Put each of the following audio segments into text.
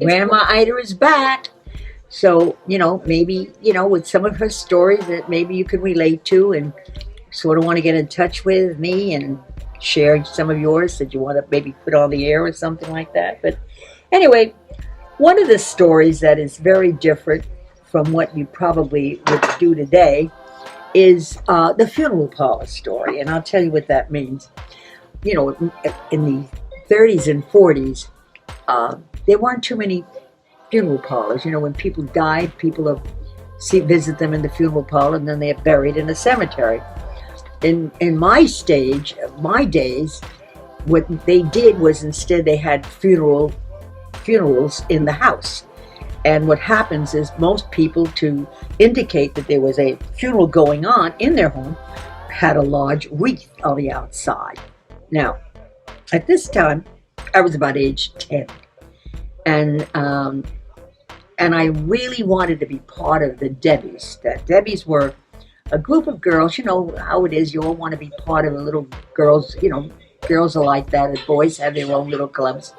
Grandma Ida is back. So, maybe, with some of her stories that maybe you can relate to and sort of want to get in touch with me and share some of yours that you want to maybe put on the air or something like that. But anyway, one of the stories that is very different from what you probably would do today is the funeral parlor story. And I'll tell you what that means. In the 30s and 40s, there weren't too many funeral parlors. When people died, people have visit them in the funeral parlor, and then they're buried in a cemetery. In my days, what they did was instead they had funerals in the house. And what happens is most people, to indicate that there was a funeral going on in their home, had a large wreath on the outside. Now, at this time, I was about age 10. And I really wanted to be part of the Debbies. The Debbies were a group of girls. You know how it is. You all want to be part of the little girls. Girls are like that, and boys have their own little clubs.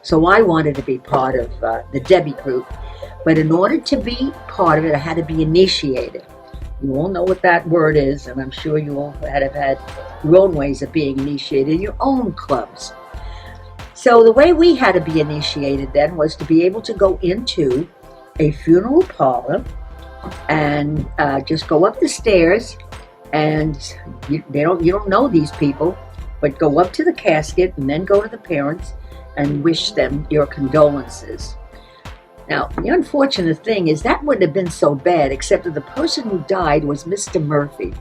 So I wanted to be part of the Debbie group. But in order to be part of it, I had to be initiated. You all know what that word is, and I'm sure you all have had your own ways of being initiated in your own clubs. So the way we had to be initiated then was to be able to go into a funeral parlor and just go up the stairs, and you don't know these people, but go up to the casket and then go to the parents and wish them your condolences. Now, the unfortunate thing is that wouldn't have been so bad, except that the person who died was Mr. Murphy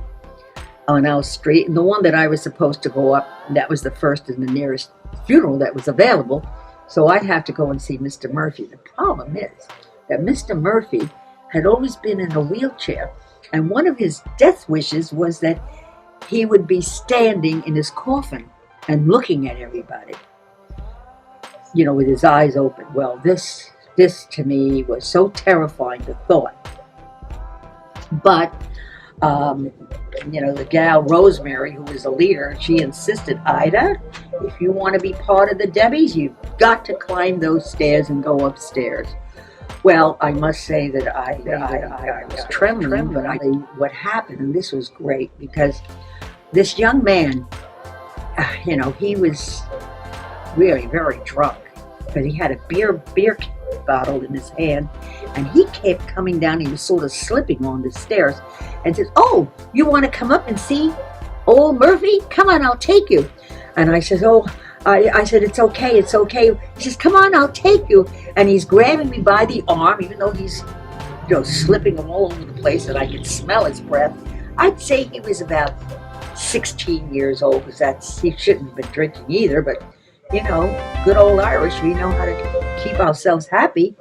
on our street, and the one that I was supposed to go up, that was the first and the nearest funeral that was available, so I'd have to go and see Mr. Murphy. The problem is that Mr. Murphy had always been in a wheelchair, and one of his death wishes was that he would be standing in his coffin and looking at everybody, with his eyes open. Well, this to me was so terrifying, the thought. But the gal Rosemary, who was a leader, she insisted, Ida, if you want to be part of the Debbies, you've got to climb those stairs and go upstairs. Well, I must say that I was trembling, but what happened, and this was great, because this young man, he was really very drunk, but he had a beer bottle in his hand, and he kept coming down. He was sort of slipping on the stairs, and says, "Oh, you want to come up and see old Murphy? Come on, I'll take you." And I said, "Oh," I said, it's okay. He says, "Come on, I'll take you." And he's grabbing me by the arm, even though he's, slipping all over the place, and I could smell his breath. I'd say he was about 16 years old, because he shouldn't have been drinking either, but good old Irish, we know how to keep ourselves happy.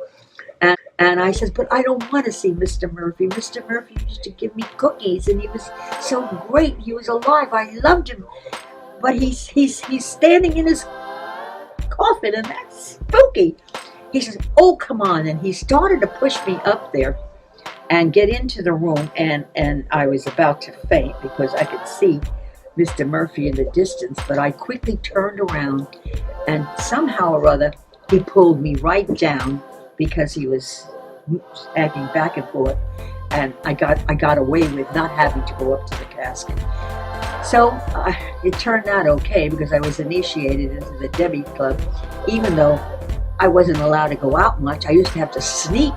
And I said, "But I don't want to see Mr. Murphy. Mr. Murphy used to give me cookies, and he was so great. He was alive. I loved him. But he's standing in his coffin, and that's spooky." He says, "Oh, come on." And he started to push me up there and get into the room, and I was about to faint because I could see Mr. Murphy in the distance, but I quickly turned around, and somehow or other he pulled me right down, because he was sagging back and forth, and I got away with not having to go up to the casket. So it turned out okay, because I was initiated into the Debbie Club, even though I wasn't allowed to go out much. I used to have to sneak